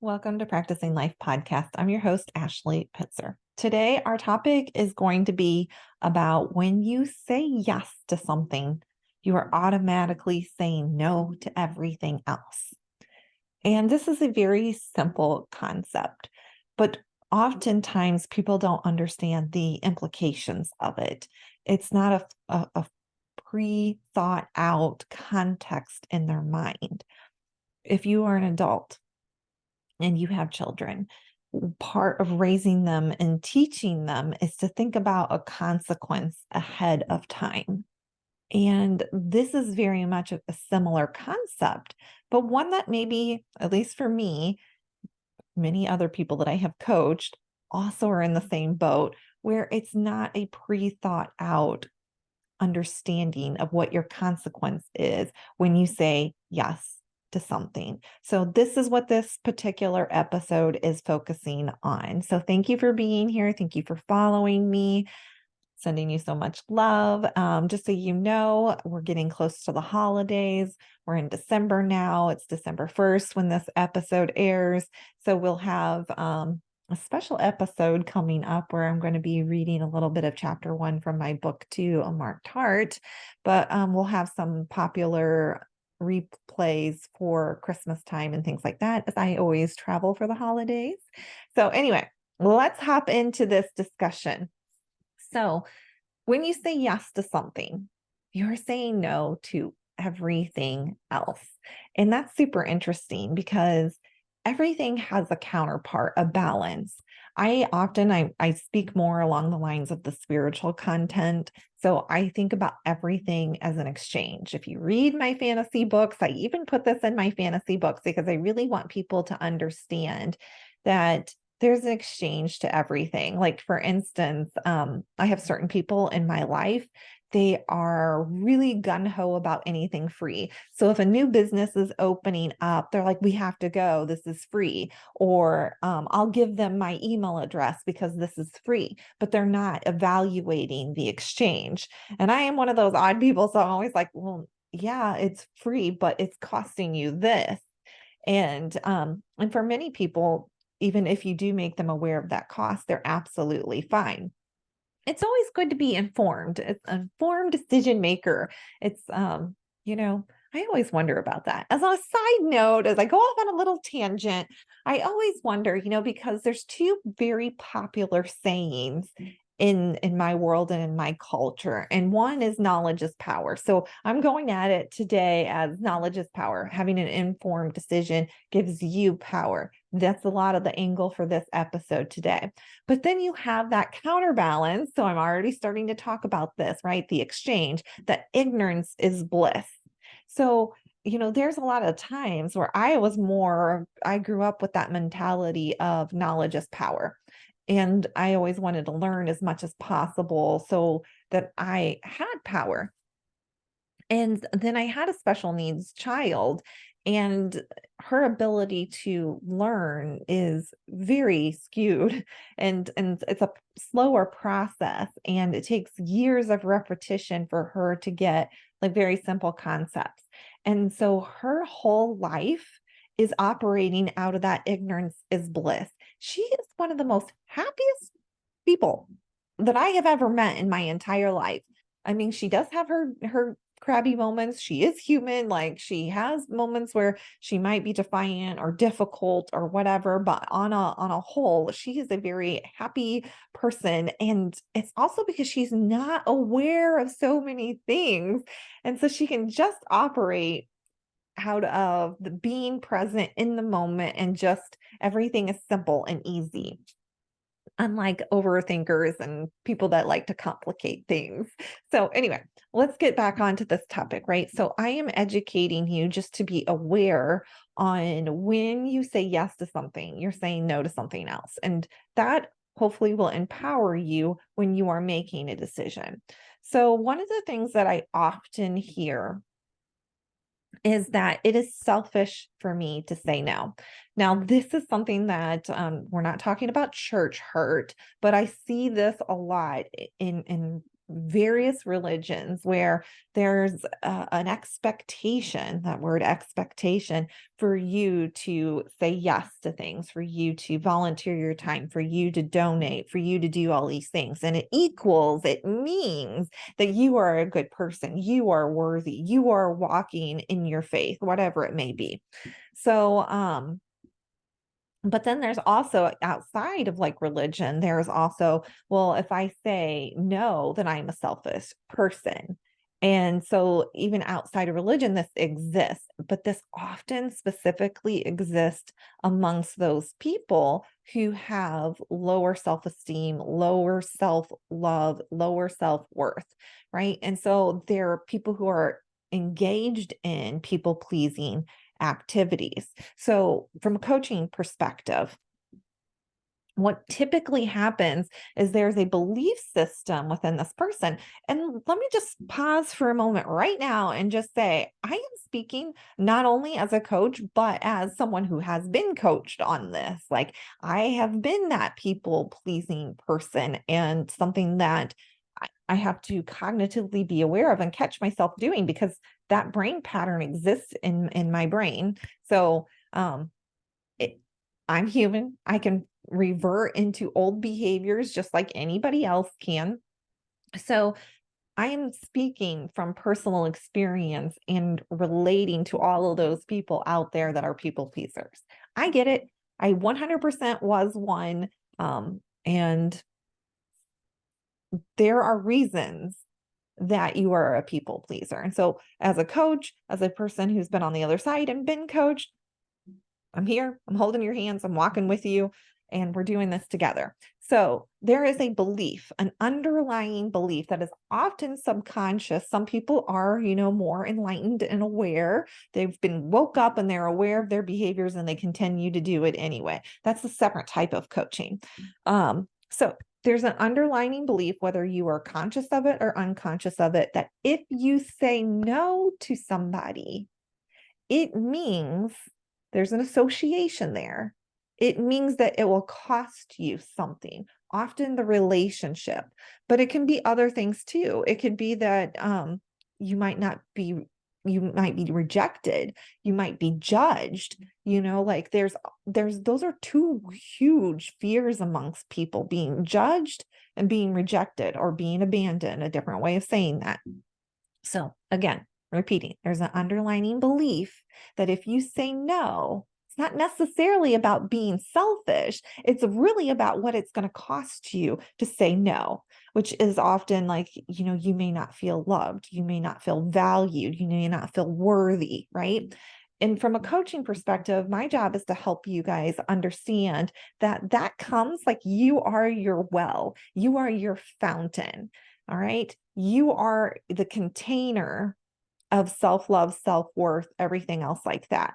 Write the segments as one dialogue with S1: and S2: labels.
S1: Welcome to Practicing Life Podcast. I'm your host, Ashley Pitzer. Today, our topic is going to be about when you say yes to something, you are automatically saying no to everything else. And this is a very simple concept, but oftentimes people don't understand the implications of it. It's not a pre-thought out context in their mind. If you are an adult, and you have children, part of raising them and teaching them is to think about a consequence ahead of time. And this is very much a similar concept, but one that maybe, at least for me, many other people that I have coached also are in the same boat where it's not a pre-thought out understanding of what your consequence is when you say yes to something. So this is what this particular episode is focusing on. So thank you for being here. Thank you for following me. Sending you so much love. Just so you know, we're getting close to the holidays. We're in December now. It's December 1st when this episode airs. So we'll have a special episode coming up where I'm going to be reading a little bit of chapter 1 from my book 2, A Marked Heart. But we'll have some popular replays for Christmas time and things like that, as I always travel for the holidays. So anyway, let's hop into this discussion. So when you say yes to something, you're saying no to everything else. And that's super interesting because everything has a counterpart, a balance. I speak more along the lines of the spiritual content. So I think about everything as an exchange. If you read my fantasy books, I even put this in my fantasy books because I really want people to understand that there's an exchange to everything. Like, for instance, I have certain people in my life, they are really gung-ho about anything free. So if a new business is opening up, they're like, we have to go, this is free. Or I'll give them my email address because this is free, but they're not evaluating the exchange. And I am one of those odd people. So I'm always like, well, yeah, it's free, but it's costing you this. And for many people, even if you do make them aware of that cost, they're absolutely fine. It's always good to be informed. It's an informed decision maker. It's, I always wonder about that. As a side note, as I go off on a little tangent, I always wonder, because there's two very popular sayings in my world and in my culture. And one is knowledge is power. So I'm going at it today as knowledge is power. Having an informed decision gives you power. That's a lot of the angle for this episode today. But then you have that counterbalance. So I'm already starting to talk about this, right? The exchange, that ignorance is bliss. So, there's a lot of times where I grew up with that mentality of knowledge is power. And I always wanted to learn as much as possible so that I had power. And then I had a special needs child, and her ability to learn is very skewed, and it's a slower process, and it takes years of repetition for her to get like very simple concepts. And so her whole life is operating out of that ignorance is bliss. She is one of the most happiest people that I have ever met in my entire life. I mean, she does have her crabby moments. She is human. Like, she has moments where she might be defiant or difficult or whatever, but on a whole, she is a very happy person. And it's also because she's not aware of so many things. And so she can just operate out of the being present in the moment, and just everything is simple and easy, unlike overthinkers and people that like to complicate things. So anyway, let's get back onto this topic, right? So I am educating you just to be aware on when you say yes to something, you're saying no to something else. And that hopefully will empower you when you are making a decision. So one of the things that I often hear is that it is selfish for me to say no. Now, this is something that we're not talking about church hurt, but I see this a lot in various religions where there's an expectation, that word expectation, for you to say yes to things, for you to volunteer your time, for you to donate, for you to do all these things. And it means that you are a good person, you are worthy, you are walking in your faith, whatever it may be. So, but then there's also outside of like religion, there's also, well, if I say no, then I'm a selfish person. And so even outside of religion, this exists, but this often specifically exists amongst those people who have lower self-esteem, lower self-love, lower self-worth, right? And so there are people who are engaged in people pleasing activities. So from a coaching perspective, what typically happens is there's a belief system within this person. And let me just pause for a moment right now and just say, I am speaking not only as a coach, but as someone who has been coached on this. Like, I have been that people pleasing person, and something that I have to cognitively be aware of and catch myself doing, because that brain pattern exists in my brain. So I'm human. I can revert into old behaviors just like anybody else can. So I am speaking from personal experience and relating to all of those people out there that are people pleasers. I get it. I 100% was one. And there are reasons that you are a people pleaser. And so as a coach, as a person who's been on the other side and been coached, I'm here, I'm holding your hands, I'm walking with you, and we're doing this together. So there is a belief, an underlying belief that is often subconscious. Some people are, more enlightened and aware. They've been woke up and they're aware of their behaviors and they continue to do it anyway. That's a separate type of coaching. So there's an underlying belief, whether you are conscious of it or unconscious of it, that if you say no to somebody, it means there's an association there. It means that it will cost you something, often the relationship, but it can be other things too. It could be that you might be rejected, you might be judged, like those are two huge fears amongst people: being judged and being rejected, or being abandoned, a different way of saying that. So again, repeating, there's an underlying belief that if you say no, it's not necessarily about being selfish. It's really about what it's going to cost you to say no, which is often like, you may not feel loved, you may not feel valued, you may not feel worthy, right? And from a coaching perspective, my job is to help you guys understand that comes, like, you are your well, you are your fountain. All right. You are the container of self-love, self-worth, everything else like that.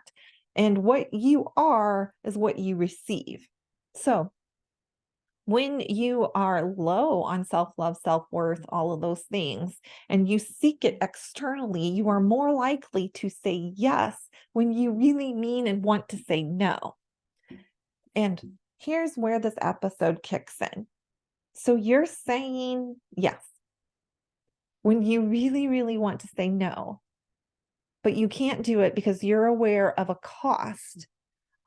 S1: And what you are is what you receive. So when you are low on self-love, self-worth, all of those things, and you seek it externally, you are more likely to say yes when you really mean and want to say no. And here's where this episode kicks in. So you're saying yes when you really, really want to say no, but you can't do it because you're aware of a cost,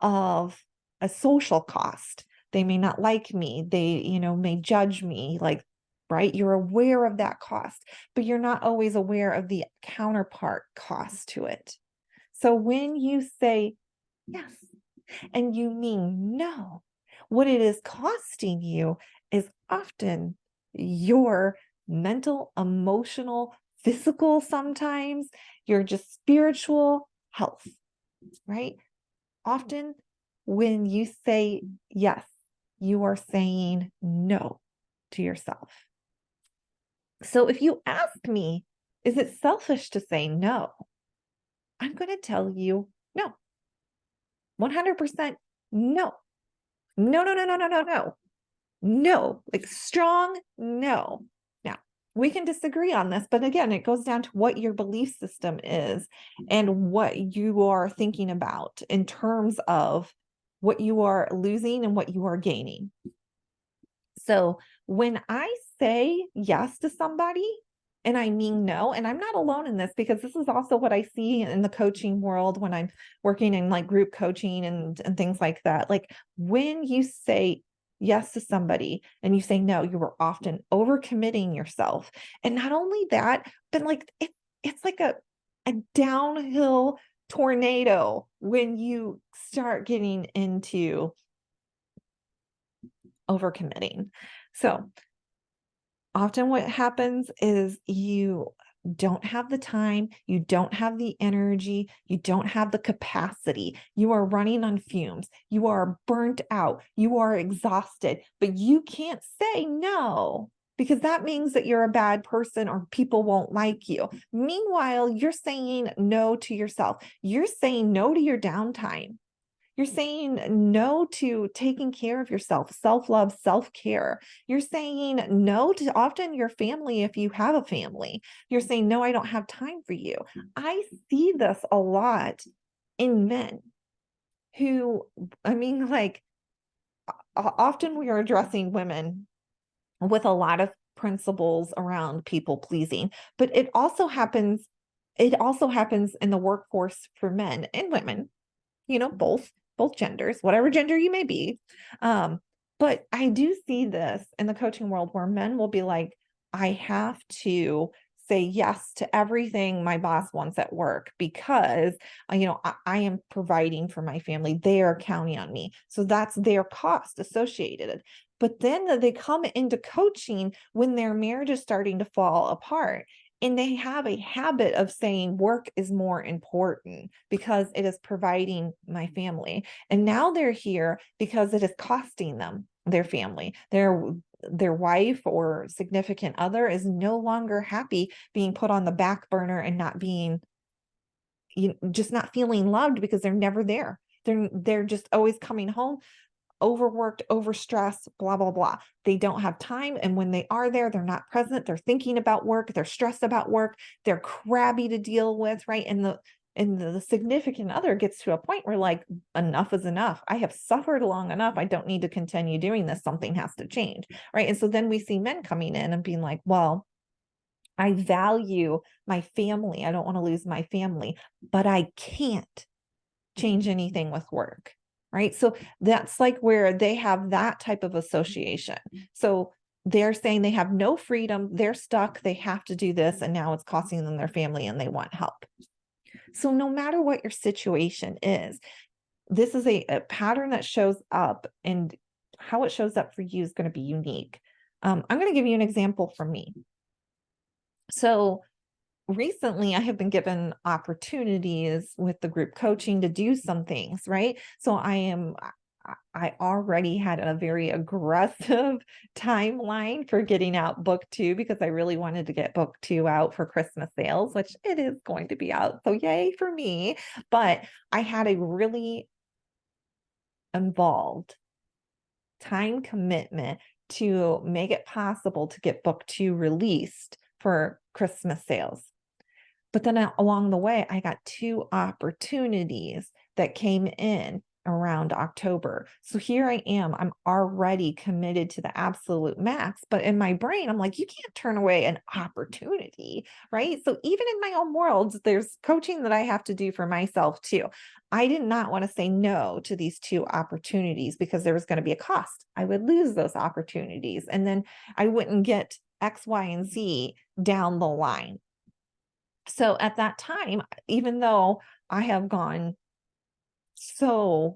S1: of a social cost. They may not like me. They, may judge me, like, right? You're aware of that cost, but you're not always aware of the counterpart cost to it. So when you say yes and you mean no, what it is costing you is often your mental, emotional, physical, sometimes your just spiritual health, right? Often when you say yes, you are saying no to yourself. So if you ask me, is it selfish to say no? I'm going to tell you no. 100% no. No, no, no, no, no, no, no. No, like strong no. Now, we can disagree on this, but again, it goes down to what your belief system is and what you are thinking about in terms of what you are losing and what you are gaining. So when I say yes to somebody and I mean no, and I'm not alone in this because this is also what I see in the coaching world when I'm working in like group coaching and things like that. Like when you say yes to somebody and you say no, you are often overcommitting yourself. And not only that, but like it's like a downhill tornado when you start getting into overcommitting. So often what happens is you don't have the time, you don't have the energy, you don't have the capacity. You are running on fumes. You are burnt out. You are exhausted, but you can't say no because that means that you're a bad person or people won't like you. Meanwhile, you're saying no to yourself. You're saying no to your downtime. You're saying no to taking care of yourself, self-love, self-care. You're saying no to often your family if you have a family. You're saying, no, I don't have time for you. I see this a lot in men who, I mean, like often we are addressing women with a lot of principles around people pleasing, but it also happens in the workforce for men and women, both genders, whatever gender you may be. But I do see this in the coaching world where men will be like, I have to say yes to everything my boss wants at work because, I am providing for my family. They are counting on me. So that's their cost associated. But then they come into coaching when their marriage is starting to fall apart. And they have a habit of saying work is more important because it is providing my family. And now they're here because it is costing them their family. Their wife or significant other is no longer happy being put on the back burner and not being, just not feeling loved because they're never there. They're just always coming home overworked, overstressed, blah, blah, blah. They don't have time. And when they are there, they're not present. They're thinking about work. They're stressed about work. They're crabby to deal with, right? And the significant other gets to a point where like, enough is enough. I have suffered long enough. I don't need to continue doing this. Something has to change, right? And so then we see men coming in and being like, well, I value my family. I don't want to lose my family, but I can't change anything with work. Right. So that's like where they have that type of association. So they're saying they have no freedom. They're stuck. They have to do this. And now it's costing them their family and they want help. So no matter what your situation is, this is a pattern that shows up, and how it shows up for you is going to be unique. I'm going to give you an example from me. So recently I have been given opportunities with the group coaching to do some things, right? So I already had a very aggressive timeline for getting out book 2 because I really wanted to get book 2 out for Christmas sales, which it is going to be out. So yay for me. But I had a really involved time commitment to make it possible to get book 2 released for Christmas sales. But then along the way, I got 2 opportunities that came in around October. So here I am, I'm already committed to the absolute max, but in my brain, I'm like, you can't turn away an opportunity, right? So even in my own world, there's coaching that I have to do for myself too. I did not want to say no to these 2 opportunities because there was going to be a cost. I would lose those opportunities and then I wouldn't get X, Y, and Z down the line. So at that time, even though I have gotten so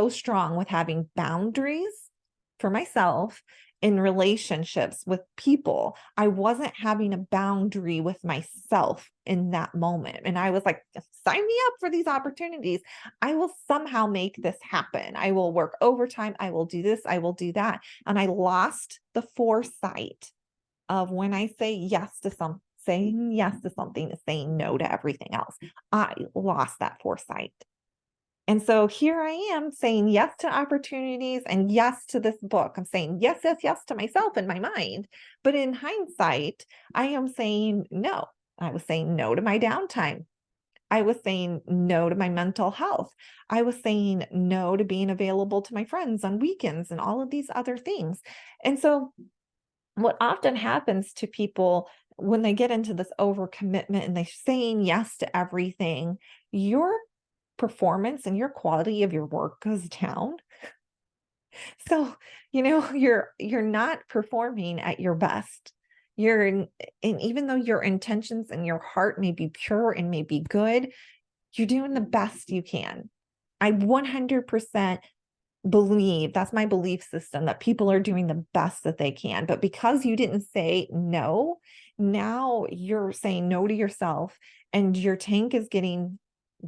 S1: strong with having boundaries for myself in relationships with people, I wasn't having a boundary with myself in that moment. And I was like, sign me up for these opportunities. I will somehow make this happen. I will work overtime. I will do this. I will do that. And I lost the foresight of when I say yes to something, saying yes to something is saying no to everything else. I lost that foresight. And so here I am saying yes to opportunities and yes to this book. I'm saying yes, yes, yes to myself in my mind. But in hindsight, I am saying no. I was saying no to my downtime. I was saying no to my mental health. I was saying no to being available to my friends on weekends and all of these other things. And so what often happens to people when they get into this overcommitment and they're saying yes to everything, your performance and your quality of your work goes down. So, you're not performing at your best. And even though your intentions and your heart may be pure and may be good, you're doing the best you can. I 100% believe, that's my belief system, that people are doing the best that they can. But because you didn't say no, now you're saying no to yourself and your tank is getting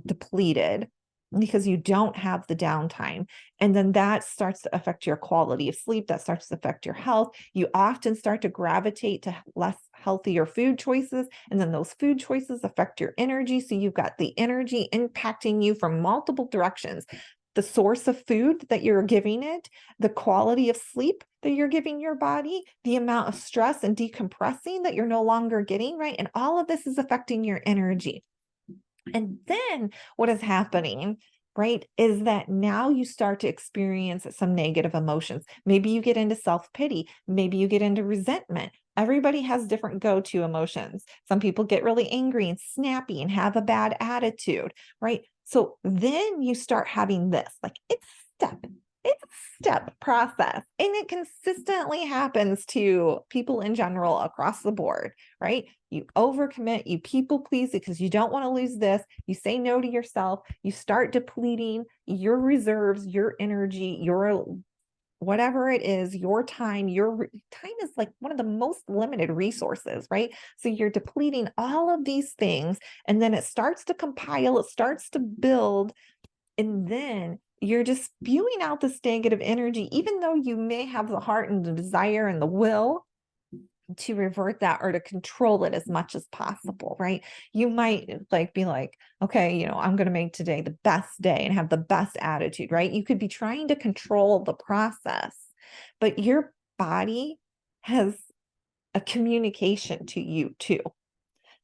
S1: depleted because you don't have the downtime. And then that starts to affect your quality of sleep. That starts to affect your health. You often start to gravitate to less healthier food choices. And then those food choices affect your energy. So you've got the energy impacting you from multiple directions. The source of food that you're giving it, the quality of sleep that you're giving your body, the amount of stress and decompressing that you're no longer getting, right? And all of this is affecting your energy. And then what is happening, right, is that now you start to experience some negative emotions. Maybe you get into self-pity. Maybe you get into resentment. Everybody has different go-to emotions. Some people get really angry and snappy and have a bad attitude, right? So then you start having this, like it's a step process, and it consistently happens to people in general across the board, right? You overcommit, you people please because you don't want to lose this. You say no to yourself. You start depleting your reserves, your energy, your whatever it is, your time. Your time is like one of the most limited resources, right? So you're depleting all of these things, and then it starts to compile, it starts to build, and then you're just spewing out this negative energy, even though you may have the heart and the desire and the will to revert that or to control it as much as possible, right? You might be like, okay, I'm going to make today the best day and have the best attitude, right? You could be trying to control the process, but your body has a communication to you too.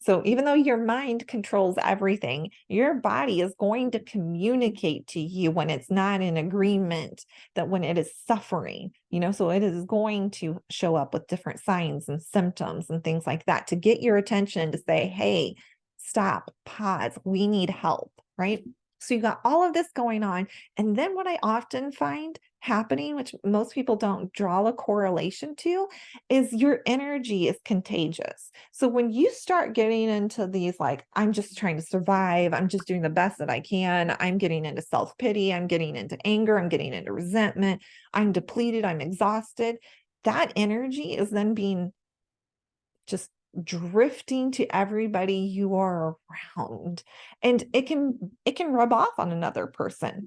S1: So even though your mind controls everything, your body is going to communicate to you when it's not in agreement, that when it is suffering, so it is going to show up with different signs and symptoms and things like that to get your attention, to say, hey, stop, pause, we need help, right? So you got all of this going on. And then what I often find happening, which most people don't draw a correlation to, is your energy is contagious. So when you start getting into these, like, I'm just trying to survive, I'm just doing the best that I can, I'm getting into self-pity, I'm getting into anger, I'm getting into resentment, I'm depleted, I'm exhausted, that energy is then being just drifting to everybody you are around, and it can rub off on another person.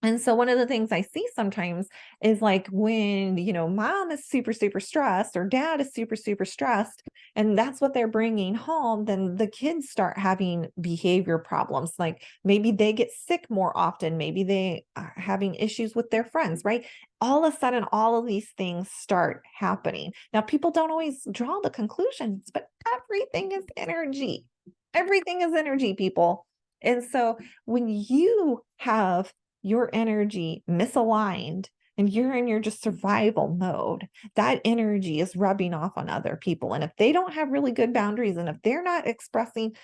S1: And so one of the things I see sometimes is like when, mom is super, super stressed or dad is super, super stressed, and that's what they're bringing home, then the kids start having behavior problems. Like maybe they get sick more often. Maybe they are having issues with their friends, right? All of a sudden, all of these things start happening. Now, people don't always draw the conclusions, but everything is energy. Everything is energy, people. And so when you have your energy misaligned and you're in your just survival mode, that energy is rubbing off on other people. And if they don't have really good boundaries, and if they're not expressing,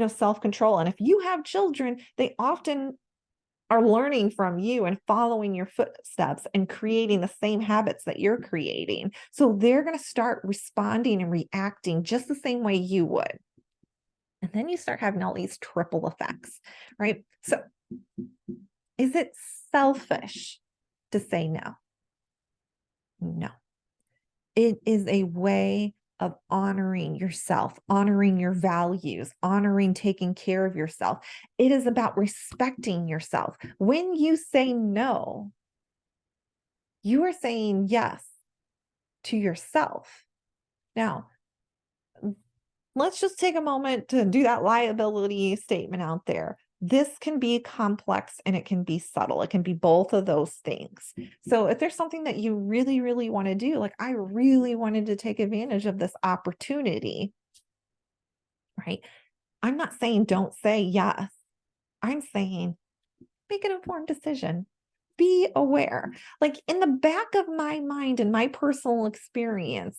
S1: self-control, and if you have children, they often are learning from you and following your footsteps and creating the same habits that you're creating. So they're going to start responding and reacting just the same way you would. And then you start having all these triple effects, right? So is it selfish to say no? No. It is a way of honoring yourself, honoring your values, honoring taking care of yourself. It is about respecting yourself. When you say no, you are saying yes to yourself. Now, let's just take a moment to do that liability statement out there. This can be complex and it can be subtle. It can be both of those things. So if there's something that you really, really want to do, like I really wanted to take advantage of this opportunity, right? I'm not saying don't say yes. I'm saying make an informed decision. Be aware. Like in the back of my mind and my personal experience,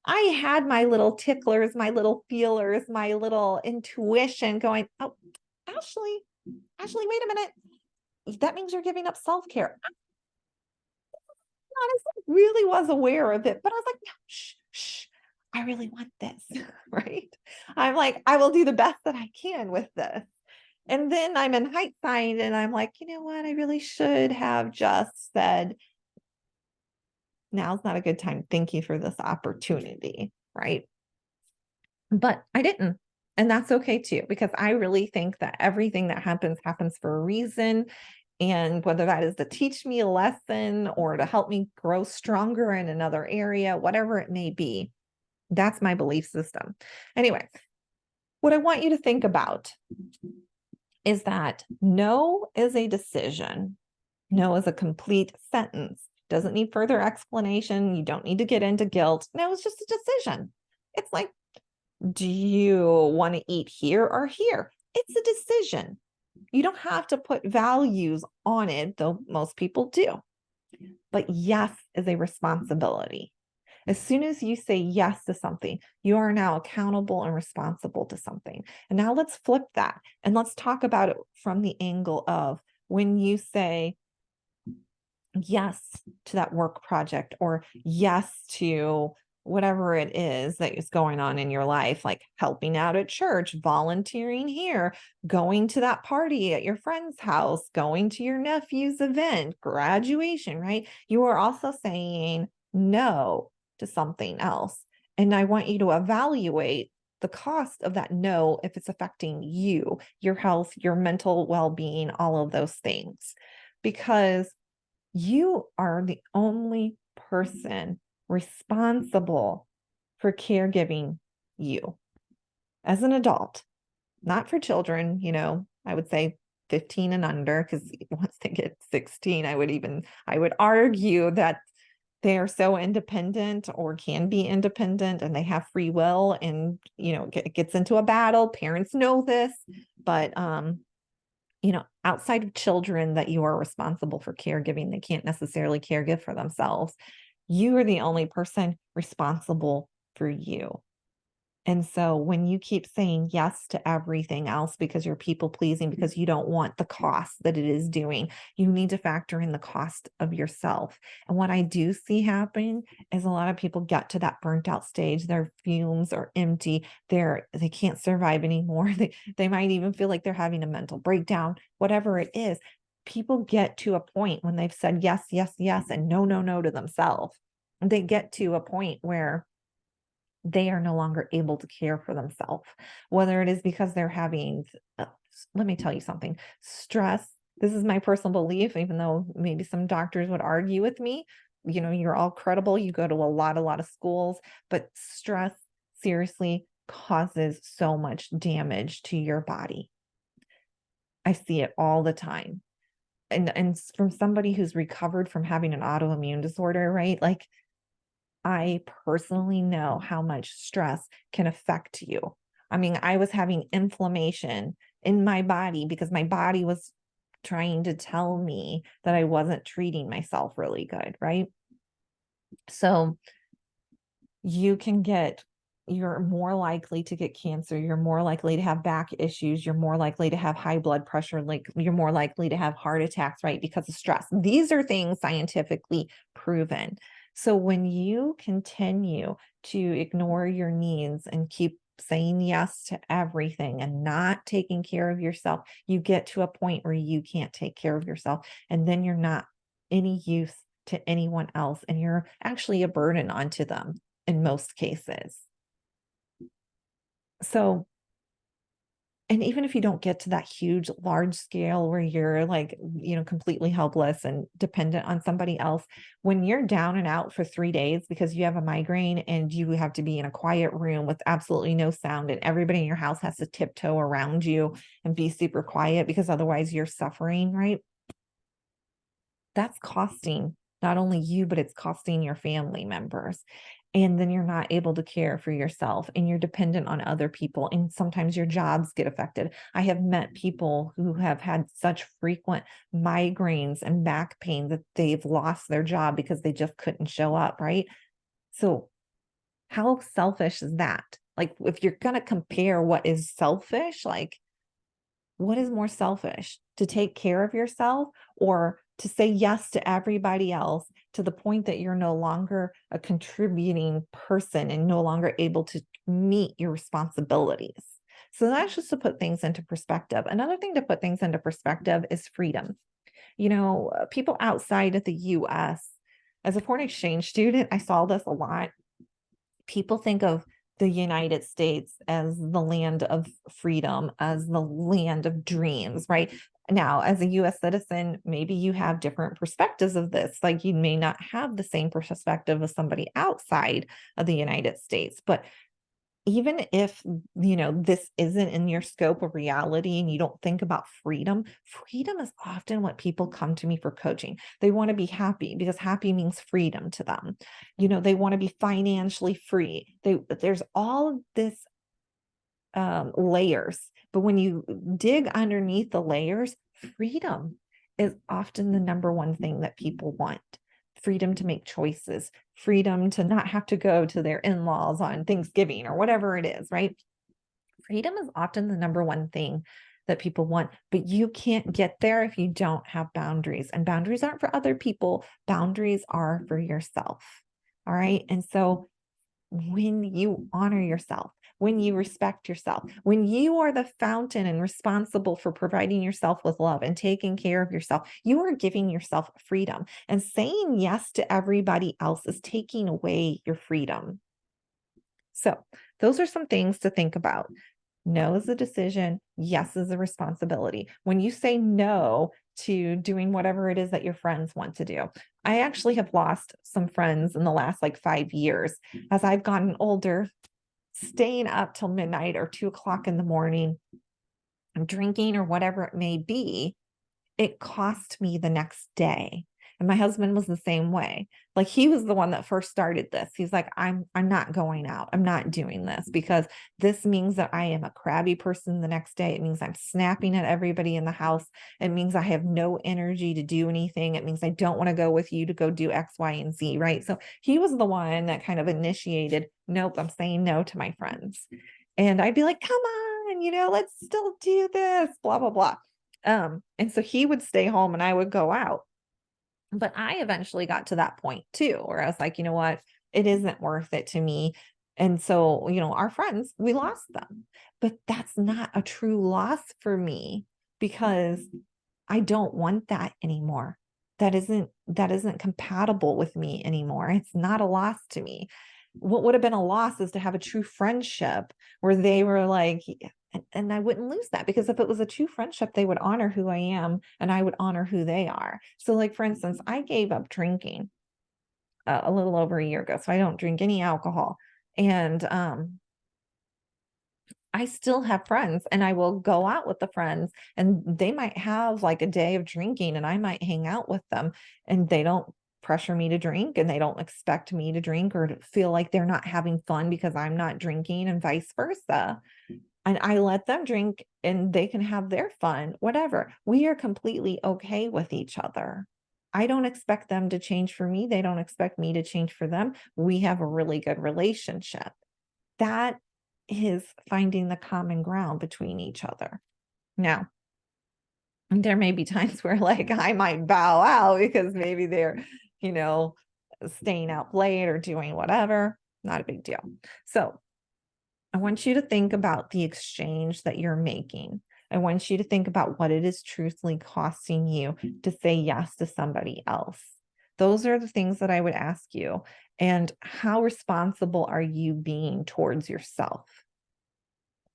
S1: I had my little ticklers, my little feelers, my little intuition going, oh, Ashley, wait a minute. That means you're giving up self-care. I honestly really was aware of it, but I was like, no, shh, I really want this, right? I'm like, I will do the best that I can with this. And then I'm in hindsight and I'm like, you know what? I really should have just said, now's not a good time. Thank you for this opportunity, right? But I didn't. And that's okay too, because I really think that everything that happens for a reason. And whether that is to teach me a lesson or to help me grow stronger in another area, whatever it may be, that's my belief system. Anyway, what I want you to think about is that no is a decision. No is a complete sentence. Doesn't need further explanation. You don't need to get into guilt. No, it's just a decision. It's like, do you want to eat here or here? It's a decision. You don't have to put values on it, though most people do. But yes is a responsibility. As soon as you say yes to something, you are now accountable and responsible to something. And now let's flip that and let's talk about it from the angle of when you say yes to that work project or yes to whatever it is that is going on in your life, like helping out at church, volunteering here, going to that party at your friend's house, going to your nephew's event, graduation, right? You are also saying no to something else. And I want you to evaluate the cost of that no if it's affecting you, your health, your mental well-being, all of those things. Because you are the only person responsible for caregiving you as an adult, not for children. I would say 15 and under, because once they get 16, I would argue that they are so independent or can be independent and they have free will, and it gets into a battle. Parents know this, but outside of children that you are responsible for caregiving, they can't necessarily caregive for themselves. You are the only person responsible for you. And so when you keep saying yes to everything else because you're people pleasing, because you don't want the cost that it is doing, you need to factor in the cost of yourself. And what I do see happen is a lot of people get to that burnt out stage. Their fumes are empty. They can't survive anymore. They might even feel like they're having a mental breakdown, whatever it is. People get to a point when they've said yes, yes, yes, and no, no, no to themselves. They get to a point where they are no longer able to care for themselves, whether it is because they're having, let me tell you something, stress. This is my personal belief, even though maybe some doctors would argue with me. You're all credible. You go to a lot of schools, but stress seriously causes so much damage to your body. I see it all the time. And from somebody who's recovered from having an autoimmune disorder, right? Like, I personally know how much stress can affect you. I mean, I was having inflammation in my body because my body was trying to tell me that I wasn't treating myself really good, right? So you're more likely to get cancer. You're more likely to have back issues. You're more likely to have high blood pressure. Like, you're more likely to have heart attacks, right? Because of stress. These are things scientifically proven. So when you continue to ignore your needs and keep saying yes to everything and not taking care of yourself, you get to a point where you can't take care of yourself. And then you're not any use to anyone else. And you're actually a burden onto them in most cases. So, and even if you don't get to that huge, large scale where you're like, completely helpless and dependent on somebody else, when you're down and out for 3 days because you have a migraine and you have to be in a quiet room with absolutely no sound and everybody in your house has to tiptoe around you and be super quiet because otherwise you're suffering, right? That's costing not only you, but it's costing your family members. And then you're not able to care for yourself and you're dependent on other people. And sometimes your jobs get affected. I have met people who have had such frequent migraines and back pain that they've lost their job because they just couldn't show up, right? So How selfish is that? Like, if you're going to compare what is selfish, like, what is more selfish, to take care of yourself or to say yes to everybody else to the point that you're no longer a contributing person and no longer able to meet your responsibilities? So that's just to put things into perspective. Another thing to put things into perspective is freedom. People outside of the US, as a foreign exchange student, I saw this a lot. People think of the United States as the land of freedom, as the land of dreams, right? Now, as a US citizen, maybe you have different perspectives of this. Like, you may not have the same perspective as somebody outside of the United States, but even if this isn't in your scope of reality and you don't think about freedom is often what people come to me for coaching. They want to be happy because happy means freedom to them. They want to be financially free. There's all of this layers, but when you dig underneath the layers, freedom is often the number one thing that people want. Freedom to make choices, freedom to not have to go to their in-laws on Thanksgiving or whatever it is, right? Freedom is often the number one thing that people want, but you can't get there if you don't have boundaries. And boundaries aren't for other people, boundaries are for yourself. All right. And so when you honor yourself, when you respect yourself, when you are the fountain and responsible for providing yourself with love and taking care of yourself, you are giving yourself freedom. And saying yes to everybody else is taking away your freedom. So those are some things to think about. No is a decision. Yes is a responsibility. When you say no to doing whatever it is that your friends want to do, I actually have lost some friends in the last 5 years as I've gotten older, staying up till midnight or 2 o'clock in the morning, drinking or whatever it may be. It cost me the next day. And my husband was the same way. Like, he was the one that first started this. He's like, I'm not going out. I'm not doing this because this means that I am a crabby person the next day. It means I'm snapping at everybody in the house. It means I have no energy to do anything. It means I don't want to go with you to go do X, Y, and Z, right? So he was the one that kind of initiated, nope, I'm saying no to my friends. And I'd be like, come on, let's still do this, blah, blah, blah. And so he would stay home and I would go out. But I eventually got to that point too, where I was like, you know what? It isn't worth it to me. And so, our friends, we lost them, but that's not a true loss for me because I don't want that anymore. That isn't compatible with me anymore. It's not a loss to me. What would have been a loss is to have a true friendship where they were like, and I wouldn't lose that, because if it was a true friendship, they would honor who I am and I would honor who they are. So, for instance, I gave up drinking a little over a year ago. So I don't drink any alcohol. And I still have friends and I will go out with the friends and they might have a day of drinking and I might hang out with them and they don't pressure me to drink and they don't expect me to drink or to feel like they're not having fun because I'm not drinking and vice versa. And I let them drink and they can have their fun, whatever. We are completely okay with each other. I don't expect them to change for me. They don't expect me to change for them. We have a really good relationship. That is finding the common ground between each other. Now, there may be times where I might bow out because maybe they're, you know, staying out late or doing whatever. Not a big deal. So I want you to think about the exchange that you're making. I want you to think about what it is truthfully costing you to say yes to somebody else. Those are the things that I would ask you. And how responsible are you being towards yourself?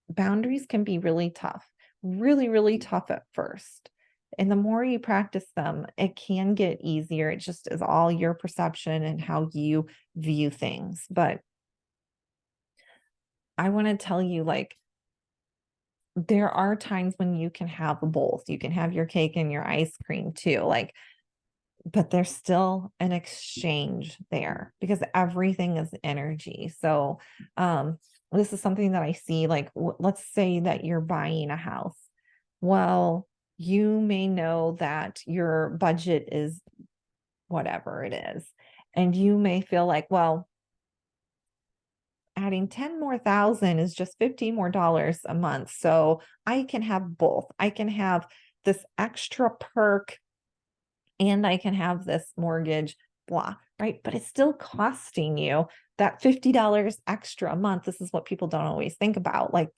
S1: Boundaries can be really tough, really, really tough at first. And the more you practice them, it can get easier. It just is all your perception and how you view things. But I want to tell you, there are times when you can have both. You can have your cake and your ice cream too. But there's still an exchange there because everything is energy. So, this is something that I see, let's say that you're buying a house. Well, you may know that your budget is whatever it is. And you may feel like, well, adding 10 more thousand is just $15 more a month. So I can have both. I can have this extra perk and I can have this mortgage, blah, right? But it's still costing you that $50 extra a month. This is what people don't always think about. Like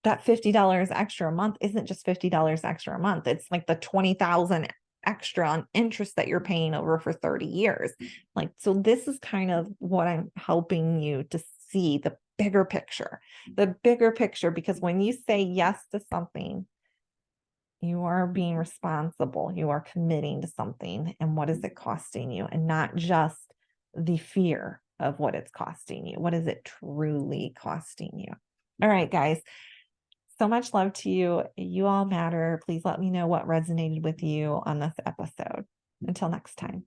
S1: that $50 extra a month isn't just $50 extra a month. It's like the 20,000 extra on interest that you're paying over for 30 years. Like, so this is kind of what I'm helping you to see the bigger picture, because when you say yes to something, you are being responsible. You are committing to something. And what is it costing you? And not just the fear of what it's costing you. What is it truly costing you? All right, guys. So much love to you. You all matter. Please let me know what resonated with you on this episode. Until next time.